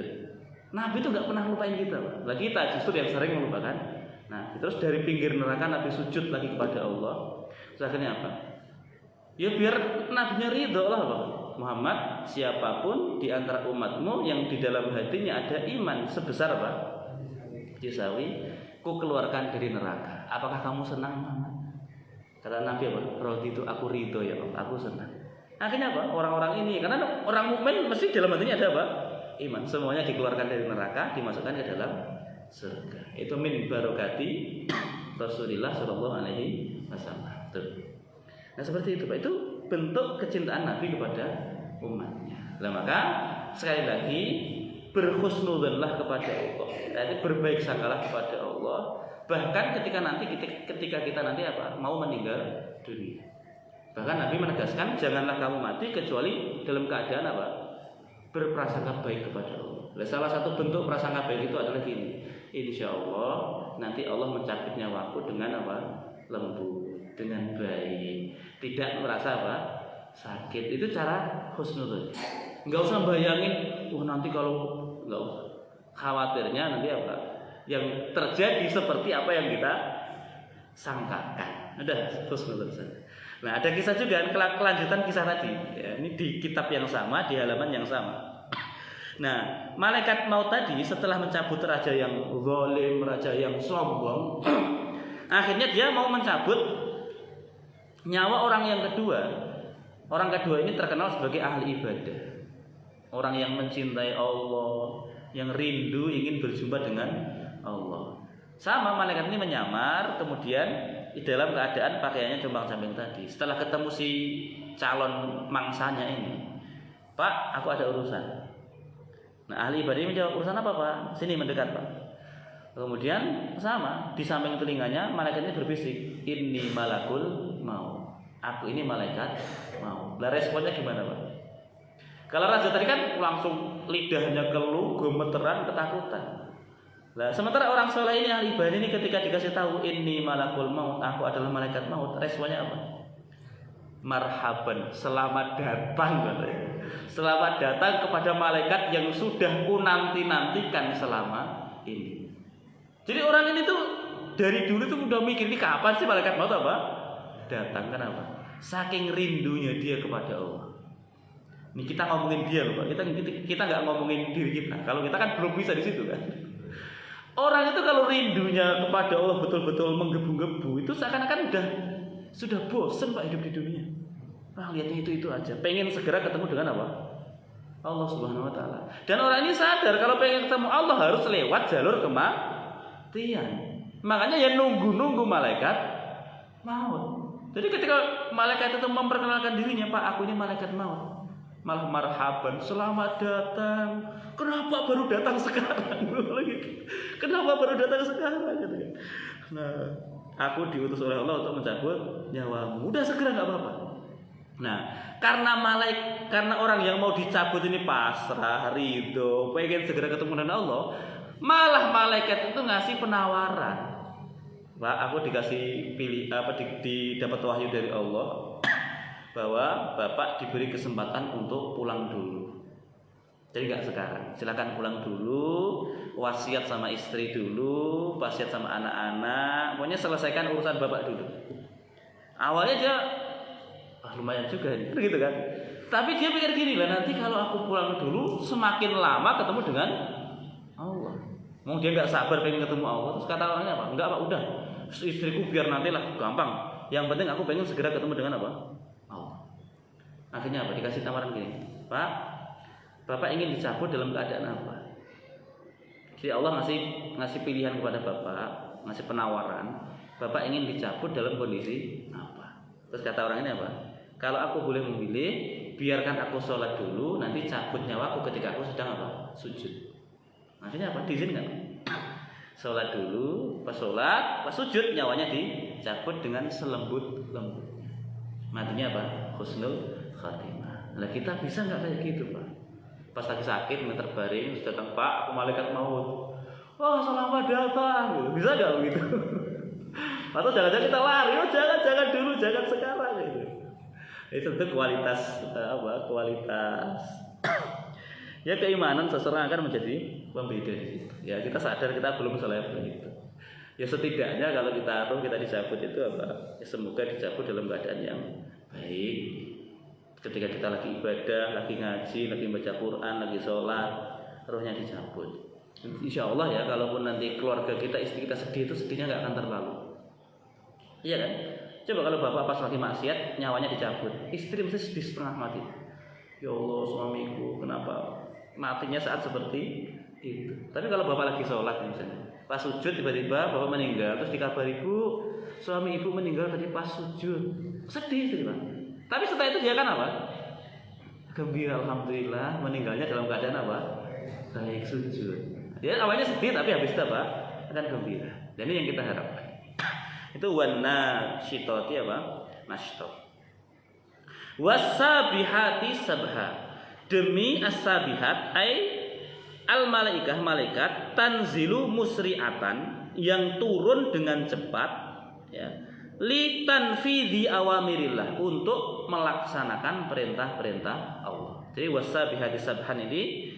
Nabi itu enggak pernah lupain kita, Pak. Lah kita justru yang sering melupakan. Nah, terus dari pinggir neraka Nabi sujud lagi kepada Allah. Terus akhirnya apa? Ya biar nabinya ridho lah, Pak. Muhammad, siapapun di antara umatmu yang di dalam hatinya ada iman sebesar apa? Yusawi, ku keluarkan dari neraka. Apakah kamu senang, Muhammad? Kata Nabi apa? Rodi itu aku ridho ya Allah, aku senang. Akhirnya apa? Orang-orang ini, karena orang mukmin mesti dalam hatinya ada apa? Iman. Semuanya dikeluarkan dari neraka, dimasukkan ke dalam surga. Itu min barokati Rasulullah Shallallahu Alaihi Wasallam. Nah seperti itu, Pak. Itu bentuk kecintaan Nabi kepada umatnya. Nah maka sekali lagi berhusnudzonlah kepada Allah. Jadi berbaik sangkalah kepada Allah. Bahkan ketika kita nanti apa? Mau meninggal dunia. Bahkan Nabi menegaskan janganlah kamu mati kecuali dalam keadaan apa? Berprasangka baik kepada Allah. Nah, salah satu bentuk prasangka baik itu adalah gini. Insya Allah nanti Allah mencabut nyawaku dengan apa? Lembut, dengan baik, tidak merasa apa? Sakit. Itu cara husnudzon. Enggak usah bayangin, nanti kalau enggak usah. Khawatirnya nanti apa? Yang terjadi seperti apa yang kita sangkakan. Udah husnudzon saja. Nah, ada kisah juga kelanjutan kisah tadi. Ya, ini di kitab yang sama, di halaman yang sama. Nah, malaikat maut tadi setelah mencabut raja yang zalim, raja yang sombong, akhirnya dia mau mencabut nyawa orang yang kedua. Orang kedua ini terkenal sebagai ahli ibadah. Orang yang mencintai Allah, yang rindu ingin berjumpa dengan Allah. Sama malaikat ini menyamar, kemudian di dalam keadaan pakaiannya jombang-jambing tadi. Setelah ketemu si calon mangsanya ini, Pak, aku ada urusan. Nah, ahli ibadah ini menjawab, urusan apa, Pak? Sini mendekat, Pak. Kemudian sama, di samping telinganya malaikat ini berbisik, inni malakul maut. Aku ini malaikat maut. Lah responnya gimana, Pak? Kalau raja tadi kan langsung lidahnya keluh, gemeteran, ketakutan. Nah, sementara orang soleh ini ahli ibadah ini ketika dikasih tahu inni malakul maut, aku adalah malaikat maut, responnya apa? Marhaban, selamat datang katanya. Selamat datang kepada malaikat yang sudah ku nanti-nantikan selama ini. Jadi orang ini tuh dari dulu tuh udah mikir ini kapan sih malaikat maut apa? Datang, kenapa? Saking rindunya dia kepada Allah. Ini kita ngomongin dia loh, Pak. Kita nggak ngomongin diri kita. Kalau kita kan belum bisa di situ kan. Orang itu kalau rindunya kepada Allah betul-betul menggebu-gebu, itu seakan-akan sudah bosan Pak hidup di dunia. Lihatnya itu aja. Pengen segera ketemu dengan apa? Allah Subhanahu Wa Taala. Dan orang ini sadar kalau pengen ketemu Allah harus lewat jalur kematian. Makanya ya nunggu malaikat maut. Jadi ketika malaikat itu memperkenalkan dirinya, Pak, aku ini malaikat maut. Malah marhaban, selamat datang. Kenapa baru datang sekarang? Kenapa baru datang sekarang? Nah, aku diutus oleh Allah untuk mencabut nyawamu. Udah segera nggak apa-apa. Nah, karena orang yang mau dicabut ini pasrah, ridho, pengen segera ketemu dengan Allah, malah malaikat itu ngasih penawaran. Pak, aku dikasih dapat wahyu dari Allah bahwa Bapak diberi kesempatan untuk pulang dulu. Jadi nggak sekarang, silakan pulang dulu, wasiat sama istri dulu, wasiat sama anak-anak, pokoknya selesaikan urusan Bapak dulu. Awalnya dia lumayan juga nih, gitu kan? Tapi dia pikir gini lah, nanti kalau aku pulang dulu, semakin lama ketemu dengan Allah. Mau dia nggak sabar pengen ketemu Allah, terus kata orangnya apa? Enggak Pak, udah, istriku biar nantilah, gampang. Yang penting aku pengen segera ketemu dengan apa? Akhirnya apa? Dikasih tawaran gini, Pak, Bapak ingin dicabut dalam keadaan apa? Jadi Allah ngasih pilihan kepada Bapak, ngasih penawaran. Bapak ingin dicabut dalam kondisi apa? Terus kata orang ini apa? Kalau aku boleh memilih, biarkan aku sholat dulu, nanti cabut nyawaku ketika aku sedang apa? Sujud. Akhirnya apa? Diizinkan. Sholat dulu, pas sholat, pas sujud nyawanya dicabut dengan selembut-lembutnya. Matinya apa? Husnul khatimah. Nah kita bisa nggak kayak gitu Pak? Pas lagi sakit, terbaring, sudah datang Pak, aku malaikat maut. Wah selamat datang, bisa nggak begitu? Atau jangan-jangan kita lari, jangan dulu, jangan sekarang gitu. Itu kualitas kualitas ya keimanan seseorang akan menjadi pembeda di situ. Ya kita sadar kita belum selevel itu. Ya setidaknya kalau kita dicabut itu ya semoga dicabut dalam keadaan yang baik. Ketika kita lagi ibadah, lagi ngaji, lagi baca Quran, lagi sholat, rohnya dicabut. Insya Allah ya, kalaupun nanti keluarga kita, istri kita sedih, itu sedihnya nggak akan terlalu. Iya kan? Coba kalau bapak pas lagi maksiat, nyawanya dicabut, istri mesti sedih setengah mati. Ya Allah, suamiku kenapa matinya saat seperti itu? Tapi kalau bapak lagi sholat misalnya, pas sujud tiba-tiba bapak meninggal, terus dikabari, ibu, suami ibu meninggal tadi pas sujud, sedih sih Pak. Tapi setelah itu dia kan apa? Gembira, alhamdulillah meninggalnya dalam keadaan apa? Baik, sujud. Dia awalnya sedih tapi habis itu apa? Akan gembira. Dan ini yang kita harapkan. Itu wana syitoti apa? Nashto. Wasabihati sabha. Demi as-sabihat ay al-malaikah malaikat tanzilu musri'atan yang turun dengan cepat ya. Li tanfidhi awamirillah untuk melaksanakan perintah-perintah Allah. Jadi wasabihati sabhan ini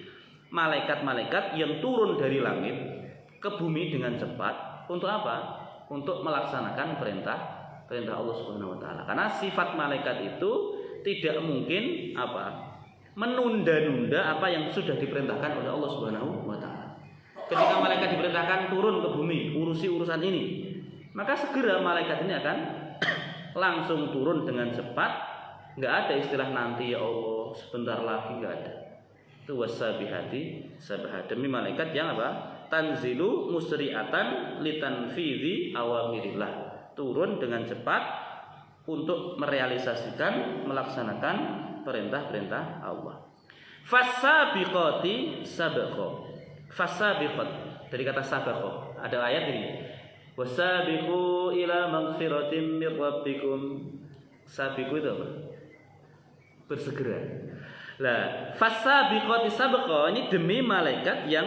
malaikat-malaikat yang turun dari langit ke bumi dengan cepat untuk apa? Untuk melaksanakan perintah Allah Subhanahu wa taala. Karena sifat malaikat itu tidak mungkin menunda-nunda apa yang sudah diperintahkan oleh Allah Subhanahu wa taala. Ketika malaikat diperintahkan turun ke bumi, urusi urusan ini, maka segera malaikat ini akan langsung turun dengan cepat. Enggak ada istilah nanti ya Allah, sebentar lagi, enggak ada. Itu wasabihati sabha, demi malaikat yang apa? Tanzilu musri'atan litanfidhi awamirillah, turun dengan cepat untuk merealisasikan, melaksanakan perintah-perintah Allah. Fasabiqati sabqa. Fasabiqat dari kata sabqa. Ada ayat ini. Wasabiqu ila maghfiratin mir rabbikum. Sabiqu itu apa? Bersegera. Lah, fasabiqati sabqa ini demi malaikat yang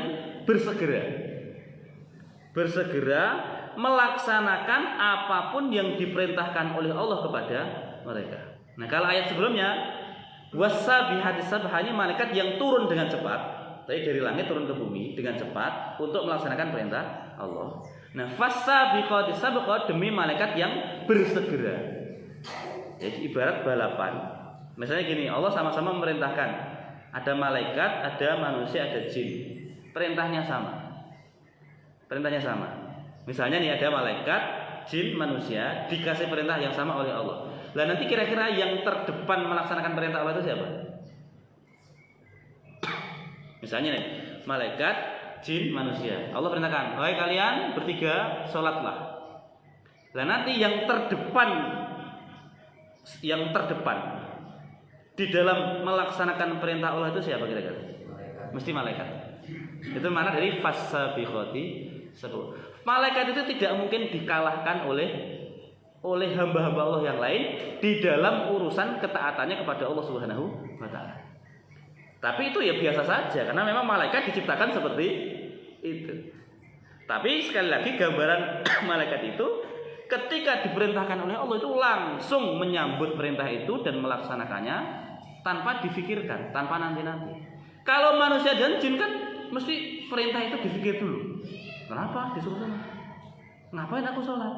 bersegera melaksanakan apapun yang diperintahkan oleh Allah kepada mereka. Nah, kalau ayat sebelumnya wasabihati sabha ini malaikat yang turun dengan cepat, dari langit turun ke bumi dengan cepat untuk melaksanakan perintah Allah. Nah, fasabiqati sabqa demi malaikat yang bersegera. Jadi ibarat balapan. Misalnya gini, Allah sama-sama memerintahkan. Ada malaikat, ada manusia, ada jin. Perintahnya sama. Misalnya nih ada malaikat, jin, manusia dikasih perintah yang sama oleh Allah. Lah nanti kira-kira yang terdepan melaksanakan perintah Allah itu siapa? Misalnya nih, malaikat, jin, manusia. Allah perintahkan, "Wahai kalian bertiga, sholatlah." Lah nanti yang terdepan di dalam melaksanakan perintah Allah itu siapa kira-kira? Mesti malaikat. Itu mana dari fasabiqati sabqa. Malaikat itu tidak mungkin dikalahkan oleh hamba-hamba Allah yang lain di dalam urusan ketaatannya kepada Allah Subhanahu wa taala. Tapi itu ya biasa saja karena memang malaikat diciptakan seperti itu. Tapi sekali lagi gambaran malaikat itu ketika diperintahkan oleh Allah itu langsung menyambut perintah itu dan melaksanakannya tanpa difikirkan, tanpa nanti-nanti. Kalau manusia dan jin kan mesti perintah itu dipikir dulu. Kenapa disuruh sholat? Ngapain aku sholat?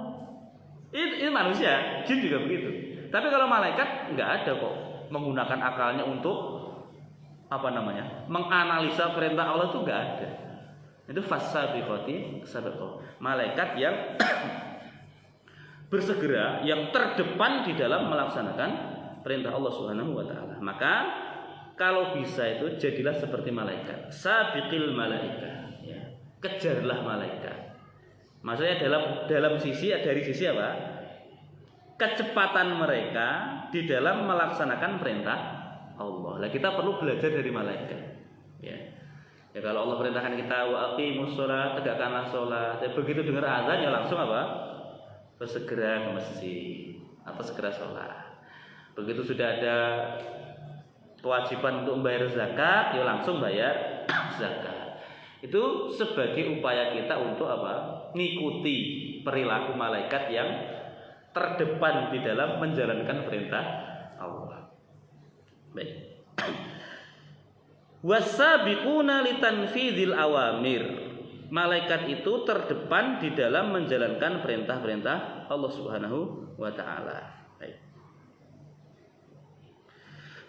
Ini manusia, jin juga begitu. Tapi kalau malaikat nggak ada kok menggunakan akalnya untuk menganalisa perintah Allah itu nggak ada. Itu fasabiqati sabqa. Malaikat yang bersegera, yang terdepan di dalam melaksanakan perintah Allah Subhanahu wa taala. Maka kalau bisa itu jadilah seperti malaikat. Sabiqil malaikah, ya. Kejarlah malaikat. Maksudnya dari sisi apa? Kecepatan mereka di dalam melaksanakan perintah Allah. Nah, kita perlu belajar dari malaikat. Ya. Ya kalau Allah perintahkan kita wa aqimus shalah, tegakkanlah salat. Ya, begitu dengar azan ya langsung apa? Bersegera ke masjid atau segera sholat. Begitu sudah ada kewajiban untuk membayar zakat, ya langsung bayar zakat. Itu sebagai upaya kita untuk apa? Ngikuti perilaku malaikat yang terdepan di dalam menjalankan perintah Allah. Baik. Wasabiquna litanfidil awamir. Malaikat itu terdepan di dalam menjalankan perintah-perintah Allah Subhanahu wa taala. Baik.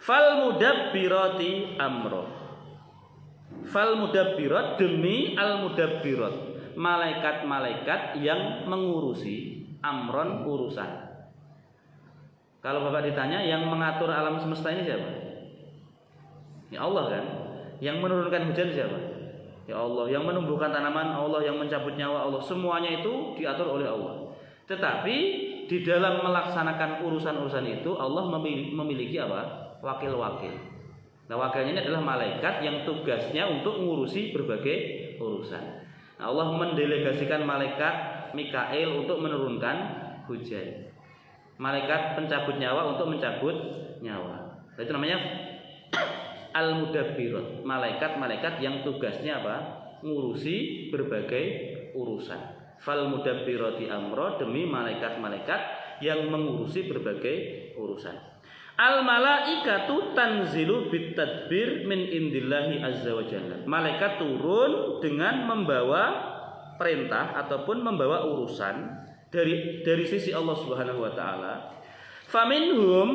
Fal mudabbirati amro. Fal mudabbirat demi al mudabbirat. Malaikat-malaikat yang mengurusi amron urusan. Kalau Bapak ditanya yang mengatur alam semesta ini siapa? Ya Allah kan. Yang menurunkan hujan siapa? Ya Allah. Yang menumbuhkan tanaman Allah, yang mencabut nyawa Allah. Semuanya itu diatur oleh Allah. Tetapi di dalam melaksanakan urusan-urusan itu Allah memiliki apa? Wakil-wakil. Nah, wakilnya ini adalah malaikat yang tugasnya untuk mengurusi berbagai urusan. Nah, Allah mendelegasikan malaikat Mikail untuk menurunkan hujan. Malaikat pencabut nyawa untuk mencabut nyawa. Itu namanya al-mudabbirat. Malaikat-malaikat yang tugasnya apa? Ngurusi berbagai urusan. Fal mudabbirati amro, demi malaikat-malaikat yang mengurusi berbagai urusan. Al malaikatu tanzilu bitadbir min indillahi azza wa jalla. Malaikat turun dengan membawa perintah ataupun membawa urusan dari sisi Allah Subhanahu wa taala. Faminhum,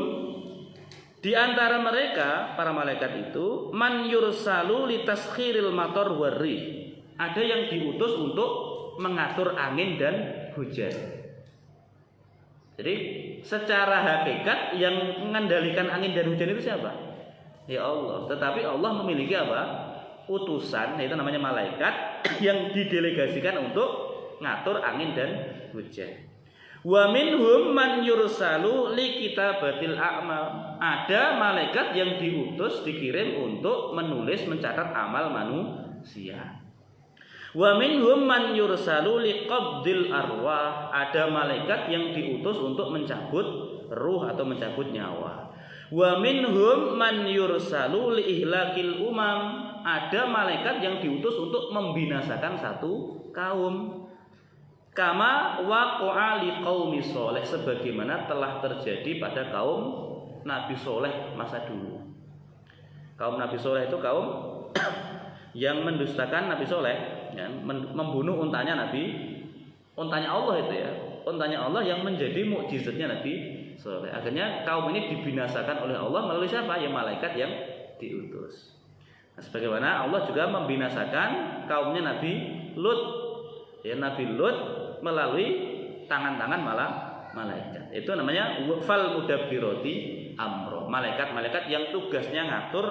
di antara mereka para malaikat itu, man yursalu litaskhiril matar warrih. Ada yang diutus untuk mengatur angin dan hujan. Jadi secara hakikat yang mengendalikan angin dan hujan itu siapa? Ya Allah. Tetapi Allah memiliki apa? Utusan, yaitu namanya malaikat yang didelegasikan untuk ngatur angin dan hujan. Wa minhum man yursalu li kitabatil a'mal. Ada malaikat yang diutus, dikirim untuk menulis, mencatat amal manusia. Wa minhum man yursalu liqabdil arwah. Ada malaikat yang diutus untuk mencabut ruh atau mencabut nyawa. Wa minhum man yursalu liihlakil umam. Ada malaikat yang diutus untuk membinasakan satu kaum. Kama waqa'a liqaumi sholeh, sebagaimana telah terjadi pada kaum Nabi Soleh masa dulu. Kaum Nabi Soleh itu kaum yang mendustakan Nabi Soleh, ya, membunuh untanya Allah itu ya, untanya Allah yang menjadi mukjizatnya Nabi Soleh. Akhirnya kaum ini dibinasakan oleh Allah melalui siapa? Ya malaikat yang diutus. Nah, sebagaimana Allah juga membinasakan kaumnya Nabi Lut, ya Nabi Lut melalui tangan-tangan malaikat. Itu namanya fal mudabbirati amro. Malaikat-malaikat yang tugasnya ngatur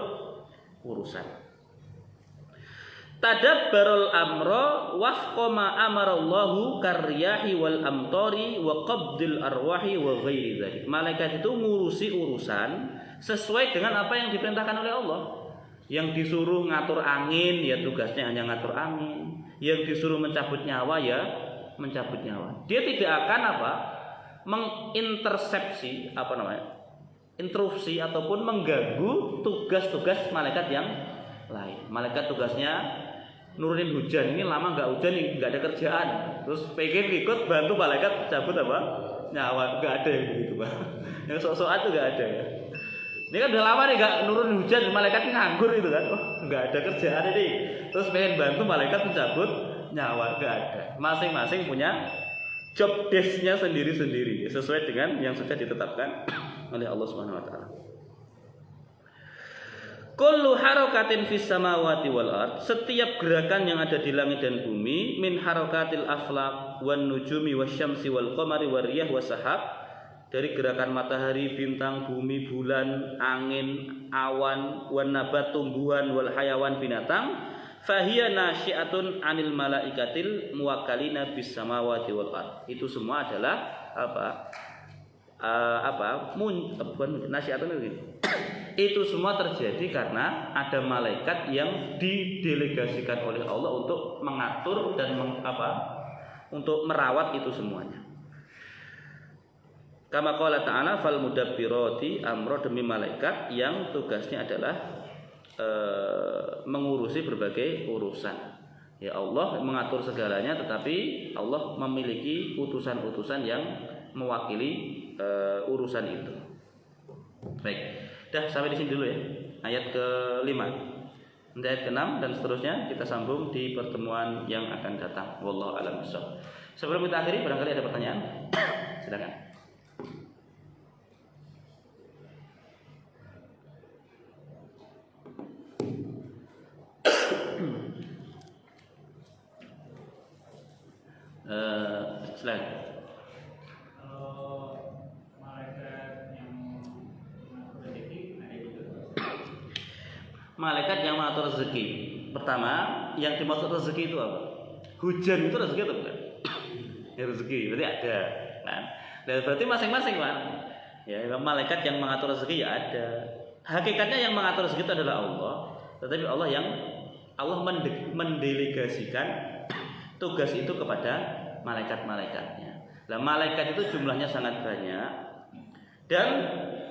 urusan. Tadabbarul amro wafqama amarallahu karyahi wal amtori wa qabdil arwahi wa ghairi dzalik. Malaikat itu ngurusi urusan sesuai dengan apa yang diperintahkan oleh Allah. Yang disuruh ngatur angin, ya tugasnya hanya ngatur angin. Yang disuruh mencabut nyawa, ya mencabut nyawa. Dia tidak akan apa? Mengintersepsi interupsi ataupun mengganggu tugas-tugas malaikat yang lain. Malaikat tugasnya nurunin hujan, ini lama nggak hujan, nggak ada kerjaan, terus pengen ikut bantu malaikat cabut apa? Nyawa. Nggak ada yang begitu, Pak. Yang sok-sokan itu nggak ada ya. Ini kan udah lama nih nggak nurunin hujan, malaikat ini nganggur itu kan, nggak ada kerjaan ini, terus pengen bantu malaikat mencabut nyawa. Nggak ada. Masing-masing punya job desk-nya sendiri-sendiri sesuai dengan yang sudah ditetapkan oleh Allah Subhanahu wa taala. Kullu harakatin fis samawati wal ard, setiap gerakan yang ada di langit dan bumi, min harakatil aflaq wan nujumi wasyamsi wal qamari war riyah wasahab, dari gerakan matahari, bintang, bumi, bulan, angin, awan, wan nabat, tumbuhan, wal hayawan, binatang, fahiya nasyi'atun anil malaikatil muwakkalina bis samawati wal ard. Itu semua adalah nasyi'atun itu. Itu semua terjadi karena ada malaikat yang didelegasikan oleh Allah untuk mengatur dan untuk merawat itu semuanya. Kama qala ta'ala fal mudabbirati amro, demi malaikat yang tugasnya adalah mengurusi berbagai urusan. Ya Allah mengatur segalanya, tetapi Allah memiliki utusan-utusan yang mewakili urusan itu. Baik, dah sampai di sini dulu ya. Ayat ke-5, nanti ayat ke-6 dan seterusnya kita sambung di pertemuan yang akan datang. Wallahu a'lam bishawab. Sebelum kita akhiri, barangkali ada pertanyaan. Silakan. Silakan. Malaikat yang mengatur rezeki. Pertama, yang dimaksud rezeki itu apa? Hujan itu rezeki atau bukan? Ya, rezeki berarti ada, kan? Dan berarti masing-masing, Pak. Ya, malaikat yang mengatur rezeki ya ada. Hakikatnya yang mengatur rezeki itu adalah Allah, tetapi Allah mendelegasikan tugas itu kepada malaikat-malaikatnya. Nah, malaikat itu jumlahnya sangat banyak dan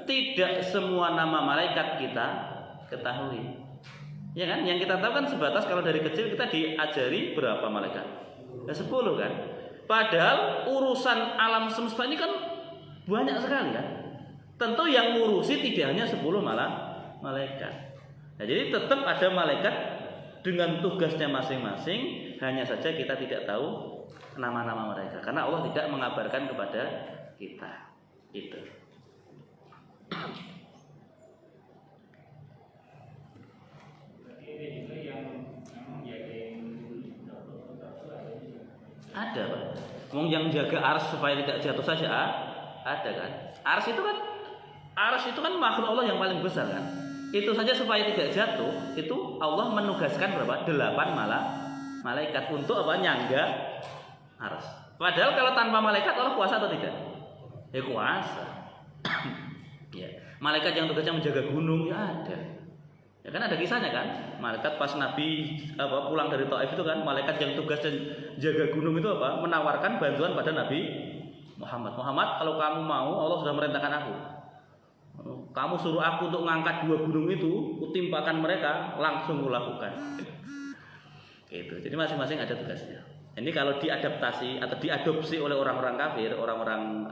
tidak semua nama malaikat kita ketahui. Ya kan? Yang kita tahu kan sebatas kalau dari kecil kita diajari berapa malaikat? Ya 10 kan? Padahal urusan alam semesta ini kan banyak sekali kan? Tentu yang ngurusi tidak hanya 10 malaikat. Nah, jadi tetap ada malaikat dengan tugasnya masing-masing, hanya saja kita tidak tahu nama-nama mereka karena Allah tidak mengabarkan kepada kita. Itu. Ada, Pak. Yang jaga ars supaya tidak jatuh saja ada kan? Ars itu kan makhluk Allah yang paling besar kan? Itu saja supaya tidak jatuh, itu Allah menugaskan berapa? 8 malaikat untuk apa? Nyangga ars. Padahal kalau tanpa malaikat Allah kuasa atau tidak? Ya kuasa. Ya. Malaikat yang tugasnya menjaga gunung ya ada. Ya kan ada kisahnya kan? Malaikat pas Nabi pulang dari Taif itu kan, malaikat yang tugasnya jaga gunung itu apa? Menawarkan bantuan pada Nabi Muhammad. Muhammad, kalau kamu mau, Allah sudah merintahkan aku. Kamu suruh aku untuk mengangkat 2 gunung itu, kutimpakan mereka, langsung kulakukan. Gitu. Jadi masing-masing ada tugasnya. Ini kalau diadaptasi atau diadopsi oleh orang-orang kafir, orang-orang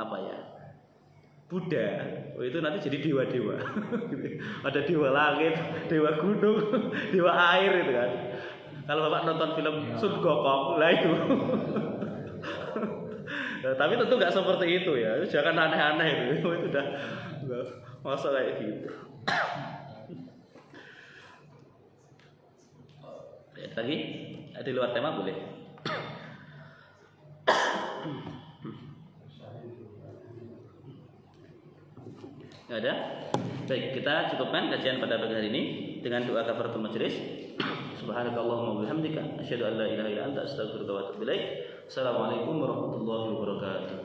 Buddha, itu nanti jadi dewa-dewa. Ada dewa langit, dewa gunung, dewa air itu kan. Kalau Bapak nonton film Sun Gokong lah itu. Nah, tapi tentu nggak seperti itu ya. Jangan aneh-aneh itu udah masa kayak gitu. Ya, lagi di luar tema boleh. Nggak ada? Baik, kita cukupkan kajian pada pagi hari ini dengan doa kafaratul majelis. Subhanakallahumma wa bihamdika asyhadu an la ilaha illa anta astaghfiruka wa atubu ilaik. Assalamualaikum warahmatullahi wabarakatuh.